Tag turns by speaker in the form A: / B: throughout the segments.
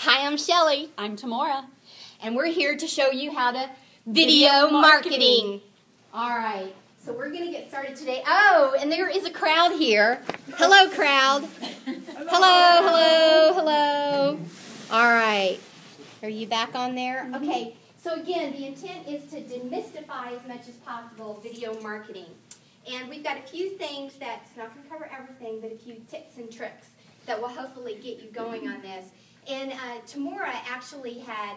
A: Hi, I'm Shelley.
B: I'm Timorah.
A: And we're here to show you how to video marketing. All right, so we're going to get started today. Oh, and there is a crowd here. Hello, crowd. Hello. All right. Are you back on there? Okay, so again, the intent is to demystify as much as possible video marketing. And we've got a few things that's not going to cover everything, but a few tips and tricks that will hopefully get you going on this. And Timorah actually had,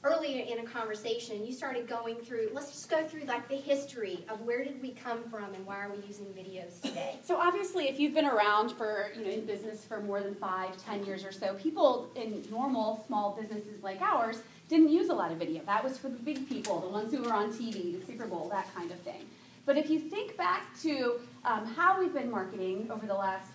A: earlier in a conversation, you started going through, let's just go through like the history of where did we come from and why are we using videos today.
B: So obviously if you've been around for, in business for more than 5-10 years or so, people in normal small businesses like ours didn't use a lot of video. That was for the big people, the ones who were on TV, the Super Bowl, that kind of thing. But if you think back to how we've been marketing over the last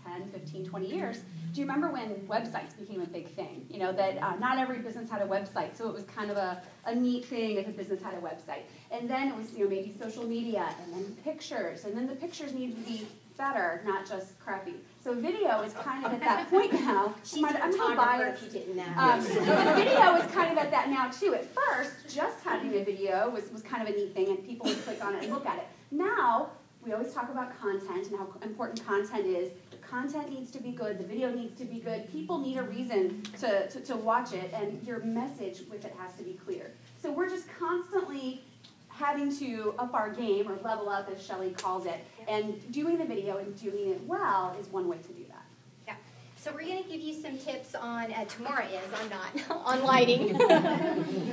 B: 10, 15, 20 years, do you remember when websites became a big thing? That not every business had a website, so it was kind of a neat thing if a business had a website. And then it was maybe social media, and then pictures, and then the pictures needed to be better, not just crappy. So video is kind of at that point now.
A: I'm a little biased. If you didn't know.
B: Video is kind of at that now too. At first, just having a video was kind of a neat thing, and people would click on it and look at it. Now, we always talk about content and how important content is. The content needs to be good. The video needs to be good. People need a reason to watch it, and your message with it has to be clear. So we're just constantly having to up our game, or level up, as Shelley calls it, and doing the video and doing it well is one way to do that.
A: Yeah. So we're going to give you some tips on, Timorah is, I'm not, on lighting.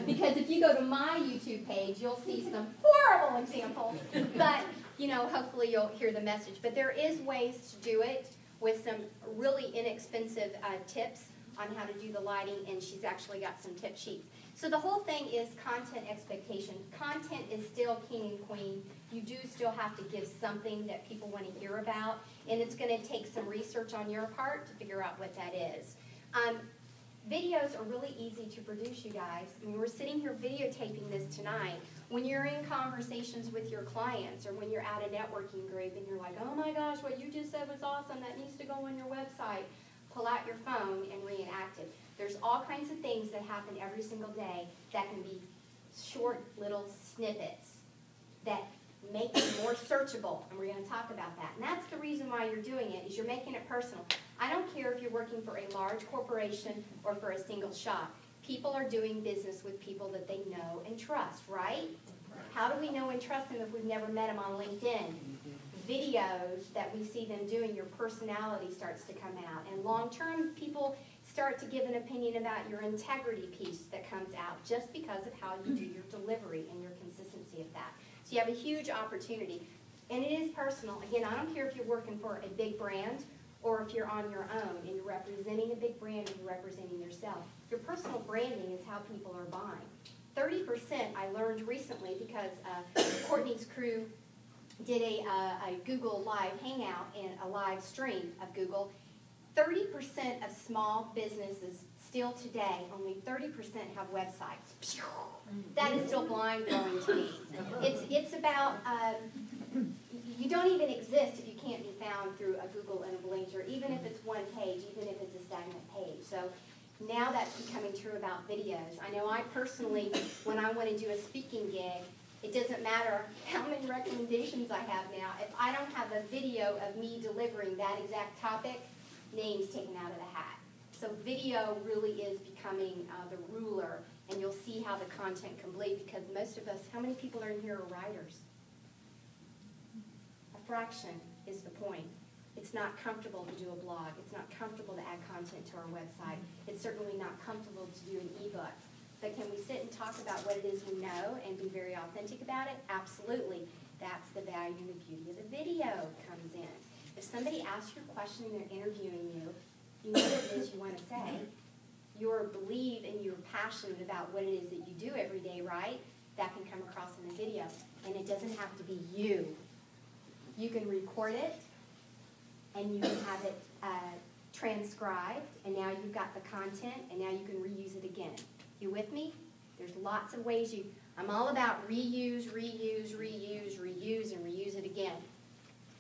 A: Because if you go to my YouTube page, you'll see some horrible examples. But hopefully you'll hear the message. But there is ways to do it with some really inexpensive tips on how to do the lighting, and she's actually got some tip sheets. So the whole thing is content expectation. Content is still king and queen. You do still have to give something that people want to hear about, and it's going to take some research on your part to figure out what that is. Videos are really easy to produce, you guys. I mean, we're sitting here videotaping this tonight. When you're in conversations with your clients, or when you're at a networking group and you're like, oh my gosh, what you just said was awesome, that needs to go on your website, pull out your phone and reenact it. There's all kinds of things that happen every single day that can be short little snippets that make it more searchable, and we're going to talk about that. And that's the reason why you're doing it, is you're making it personal. I don't care if you're working for a large corporation or for a single shop. People are doing business with people that they know and trust, right? How do we know and trust them if we've never met them on LinkedIn? Videos that we see them doing, your personality starts to come out. And long-term, people start to give an opinion about your integrity piece that comes out just because of how you do your delivery and your consistency of that. So you have a huge opportunity. And it is personal. Again, I don't care if you're working for a big brand or if you're on your own and you're representing a big brand and you're representing yourself. Your personal branding is how people are buying. 30%, I learned recently, because Courtney's crew did a Google Live Hangout and a live stream of Google. 30% of small businesses still today, only 30% have websites. That is still mind-blowing to me. It's about, you don't even exist if you can't be found through a Google and a Blinks, or even if it's one page, even if it's a stagnant page. So now that's becoming true about videos. I know I personally, when I want to do a speaking gig, it doesn't matter how many recommendations I have now. If I don't have a video of me delivering that exact topic, name's taken out of the hat. So video really is becoming the ruler, and you'll see how the content can bleed, because most of us, how many people are in here are writers? A fraction is the point. It's not comfortable to do a blog. It's not comfortable to add content to our website. It's certainly not comfortable to do an ebook. But can we sit and talk about what it is we know and be very authentic about it? Absolutely. That's the value and the beauty of the video comes in. If somebody asks you a question and they're interviewing you, you know what it is you want to say. You're believe and you're passionate about what it is that you do every day, right? That can come across in the video. And it doesn't have to be you. You can record it, and you can have it transcribed, and now you've got the content, and now you can reuse it again. You with me? There's lots of ways I'm all about reuse, reuse, reuse, reuse, and reuse it again.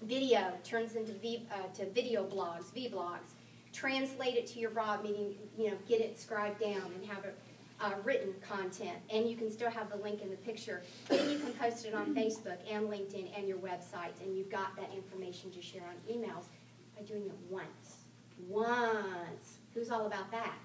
A: Video turns into video blogs, vlogs. translate it to your raw, meaning, get it scribed down and have it written content, and you can still have the link in the picture. Then you can post it on Facebook and LinkedIn and your websites, and you've got that information to share on emails by doing it once. Once. Who's all about that?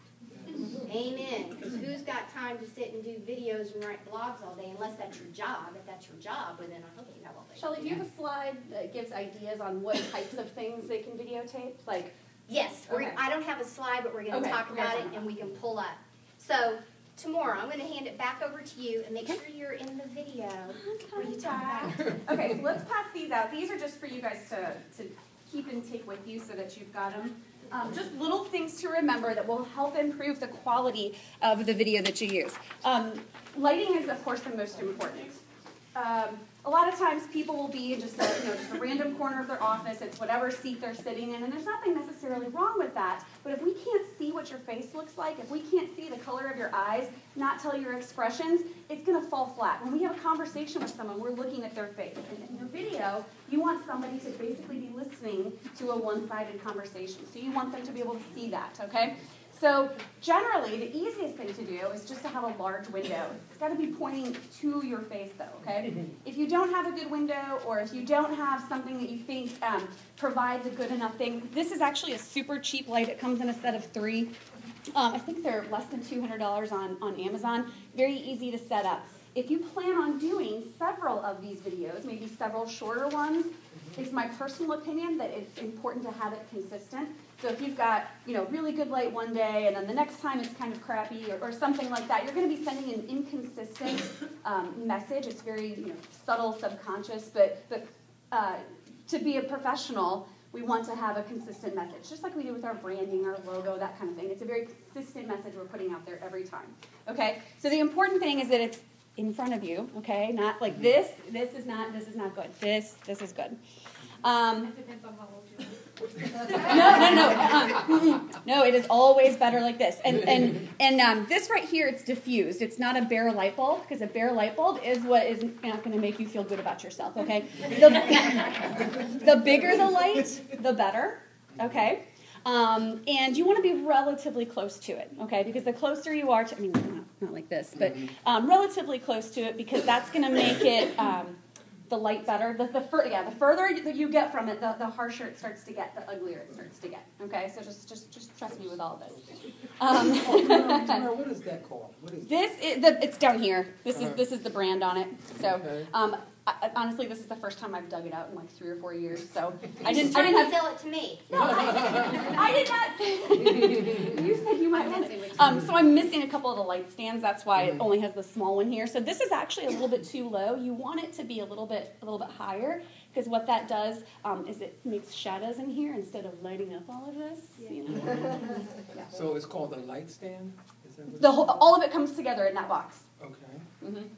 A: Amen. Because who's got time to sit and do videos and write blogs all day, unless that's your job. If that's your job, well, then I hope you have all day.
B: Shelley, do you have a slide that gives ideas on what types of things they can videotape?
A: Yes.
B: Okay.
A: I don't have a slide, but we're going to talk about it, and we can pull up. So, Timorah, I'm going to hand it back over to you, and make sure you're in the video where you talk about it.
B: Okay, so let's pass these out. These are just for you guys to keep and take with you so that you've got them. Just little things to remember that will help improve the quality of the video that you use. Lighting is, of course, the most important. A lot of times people will be in just a random corner of their office. It's whatever seat they're sitting in, and there's nothing necessarily wrong with that. But if we can't see what your face looks like, if we can't see the color of your eyes, not tell your expressions, it's going to fall flat. When we have a conversation with someone, we're looking at their face. And in your video, you want somebody to basically be listening to a one-sided conversation. So you want them to be able to see that, okay? So generally, the easiest thing to do is just to have a large window. It's got to be pointing to your face, though, okay? If you don't have a good window, or if you don't have something that you think provides a good enough thing, this is actually a super cheap light. It comes in a set of 3. I think they're less than $200 on Amazon. Very easy to set up. If you plan on doing several of these videos, maybe several shorter ones, it's my personal opinion that it's important to have it consistent. So if you've got, really good light one day, and then the next time it's kind of crappy or something like that, you're going to be sending an inconsistent message. It's very, subtle, subconscious, but to be a professional, we want to have a consistent message, just like we do with our branding, our logo, that kind of thing. It's a very consistent message we're putting out there every time. Okay? So the important thing is that it's in front of you, okay? Not like this. This is not good. This is good.
C: It depends on how old you are.
B: No, it is always better like this. And this right here, it's diffused. It's not a bare light bulb, because a bare light bulb is what is not going to make you feel good about yourself, okay? The bigger the light, the better, okay? And you want to be relatively close to it, okay? Because the closer you are to, not like this, but relatively close to it, because that's going to make it the light better. The further you get from it, the harsher it starts to get, the uglier it starts to get. Okay, so just trust me with all of this.
D: Timorah, what is that called?
B: It's down here. This is the brand on it. So. Okay. Honestly, this is the first time I've dug it out in like 3 or 4 years, so I didn't
A: sell it to me.
B: No, I did not say. You said you might want it. So I'm missing a couple of the light stands. That's why it only has the small one here. So this is actually a little bit too low. You want it to be a little bit higher, because what that does is it makes shadows in here instead of lighting up all of this. Yeah.
D: So it's called a light stand? Is that
B: all of it comes together in that box.
D: Okay.
B: Mm-hmm.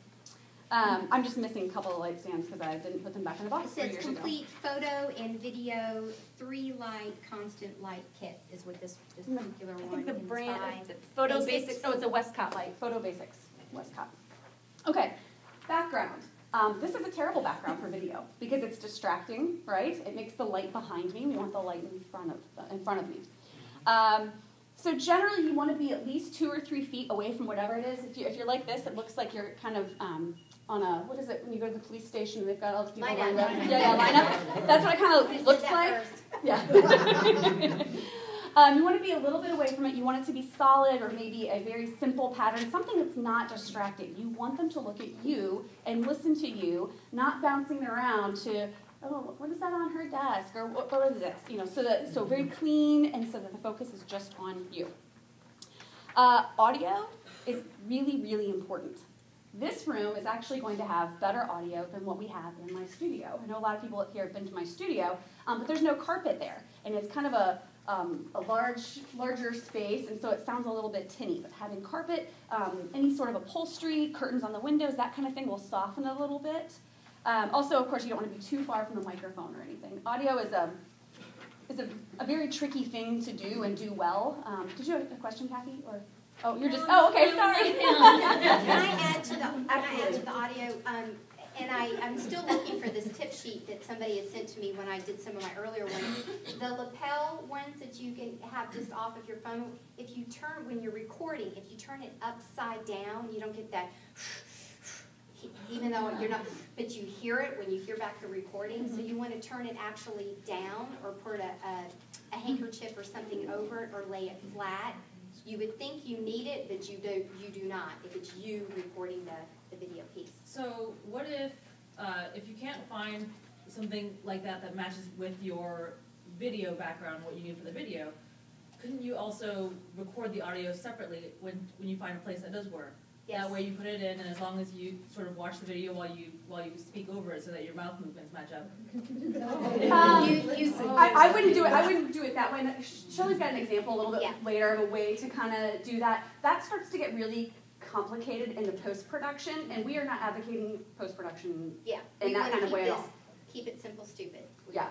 B: I'm just missing a couple of light stands because I didn't put them back in the box.
A: It says complete photo and video 3-light constant light kit is what this particular one.
B: I think the brand,
A: Photo
B: Basics. Oh, it's a Westcott light. Photo Basics, Westcott. Okay, background. This is a terrible background for video because it's distracting, right? It makes the light behind me. We want the light in front of me. So generally, you want to be at least 2 or 3 feet away from whatever it is. If you're like this, it looks like you're kind of on a, what is it, when you go to the police station and they've got all the people lined up? Yeah, line up. That's what it kind of looks like.
A: First.
B: Yeah. You want to be a little bit away from it. You want it to be solid, or maybe a very simple pattern, something that's not distracting. You want them to look at you and listen to you, not bouncing around to, oh, what is that on her desk? Or what is this? So very clean, and so that the focus is just on you. Audio is really, really important. This room is actually going to have better audio than what we have in my studio. I know a lot of people here have been to my studio, but there's no carpet there, and it's kind of a larger space, and so it sounds a little bit tinny. But having carpet, any sort of upholstery, curtains on the windows, that kind of thing will soften it a little bit. Also, of course, you don't want to be too far from the microphone or anything. Audio is a very tricky thing to do and do well. Did you have a question, Kathy? Or okay, sorry.
A: Can I add to the audio? and I'm still looking for this tip sheet that somebody had sent to me when I did some of my earlier ones. The lapel ones that you can have just off of your phone, if you turn, when you're recording, if you turn it upside down, you don't get that, even though you're not, but you hear it when you hear back the recording. So you want to turn it actually down or put a handkerchief or something over it or lay it flat. You would think you need it, but you do not if it's you recording the video piece.
E: So what if you can't find something like that matches with your video background, what you need for the video, couldn't you also record the audio separately when you find a place that does work? Yes. That way you put it in, and as long as you sort of watch the video while you speak over it, so that your mouth movements match up.
B: I wouldn't do it. I wouldn't do it that way. Shelley's got an example a little bit later of a way to kind of do that. That starts to get really complicated in the post-production, and we are not advocating post-production in that kind of way at all.
A: Keep it simple, stupid.
B: Yeah.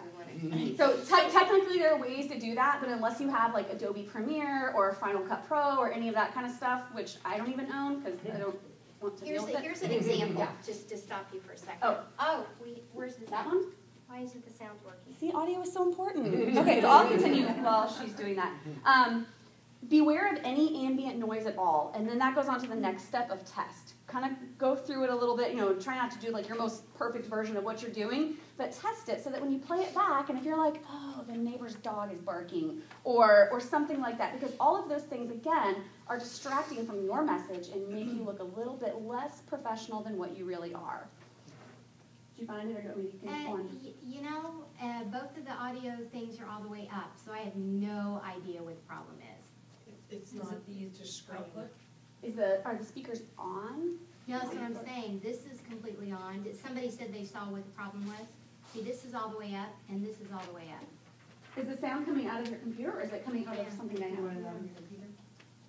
B: So technically there are ways to do that, but unless you have like Adobe Premiere or Final Cut Pro or any of that kind of stuff, which I don't even own because I don't want to deal with it.
A: Here's an example, just to stop you for a second. Where's the
B: that
A: sound?
B: one?
A: Why isn't the sound working?
B: See, audio is so important. Okay, so I'll continue while she's doing that. Beware of any ambient noise at all, and then that goes on to the next step of test. Kind of go through it a little bit, try not to do like your most perfect version of what you're doing, but test it so that when you play it back, and if you're like, oh, the neighbor's dog is barking, or something like that, because all of those things, again, are distracting from your message and make you look a little bit less professional than what you really are. Did you find it, or do you want me to keep going?
F: Both of the audio things are all the way up, so I have no idea what the problem is.
E: It's not easy to screen.
B: Are the speakers on?
F: No, that's what I'm saying. This is completely on. Somebody said they saw what the problem was. See, this is all the way up, and this is all the way up.
B: Is the sound coming out of your computer, or is it coming out of something I have?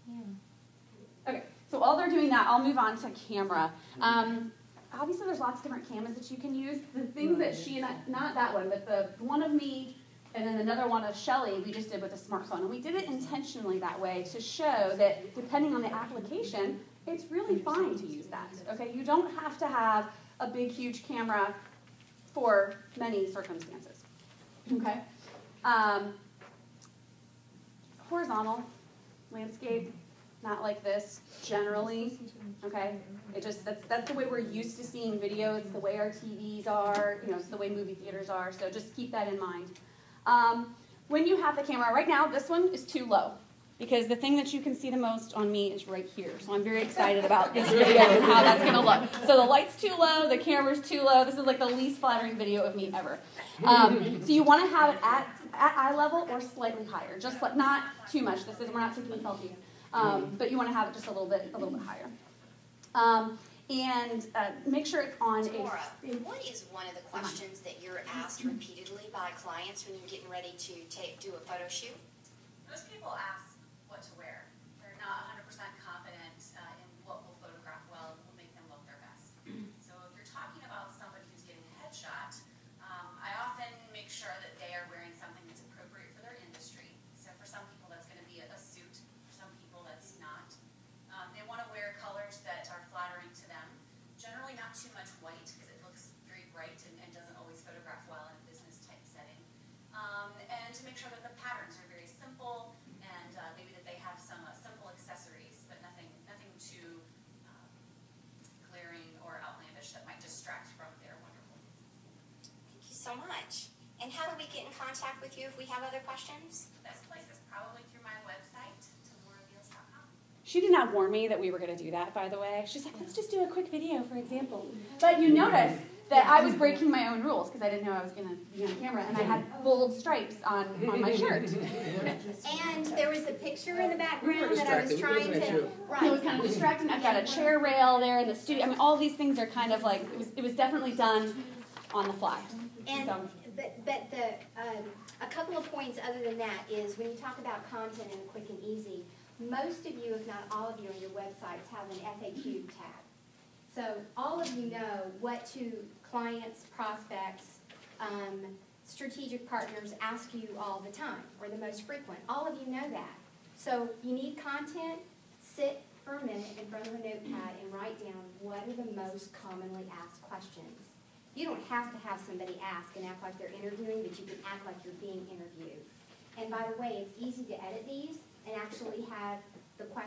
F: Yeah.
B: Okay, so while they're doing that, I'll move on to camera. Obviously, there's lots of different cameras that you can use. The things that she and I, not that one, but the one of me and then another one of Shelley we just did with a smartphone. And we did it intentionally that way to show that depending on the application, it's really fine to use that. Okay, you don't have to have a big, huge camera for many circumstances. Okay, horizontal landscape, not like this generally. Okay, that's the way we're used to seeing video. It's the way our TVs are. It's the way movie theaters are. So just keep that in mind. When you have the camera, right now this one is too low because the thing that you can see the most on me is right here. So I'm very excited about this video and how that's going to look. So the light's too low, the camera's too low. This is like the least flattering video of me ever. So you want to have it at eye level or slightly higher, just like not too much. We're not taking selfies, but you want to have it just a little bit higher. And make sure it's on
G: Timorah, what is one of the questions that you're asked repeatedly by clients when you're getting ready to do a photo shoot?
H: Most people ask what to wear. They're not 100% confident in what will photograph well and will make them look their best. So if you're talking about somebody who's getting a headshot, I often make sure that they are wearing something that's appropriate for their industry. So for some people that's going to be a suit, for some people that's not. They want to wear colors that are flattering to them. Generally not too much white because it looks very bright and doesn't always photograph well in a business type setting. And to make sure that the patterns are very simple and maybe that they have some simple accessories, but nothing too glaring or outlandish that might distract from their wonderful business.
G: Thank you so much. And how do we get in contact with you if we have other questions?
H: The best place is probably through my website, timorahbeales.com.
B: She did not warn me that we were going to do that, by the way. She's like, let's just do a quick video, for example. But you notice that I was breaking my own rules because I didn't know I was going to be on camera, and I had bold stripes on my shirt.
A: And there was a picture in the background that I was trying to...
B: It was kind of distracting. I've got a chair rail there in the studio. I mean, all these things are kind of like, it was definitely done on the fly.
A: And, but a couple of points other than that is when you talk about content and quick and easy, most of you, if not all of you on your websites, have an FAQ tab. So all of you know what to clients, prospects, strategic partners ask you all the time, or the most frequent. All of you know that. So you need content, sit for a minute in front of a notepad and write down what are the most commonly asked questions. You don't have to have somebody ask and act like they're interviewing, but you can act like you're being interviewed. And by the way, it's easy to edit these and actually have the question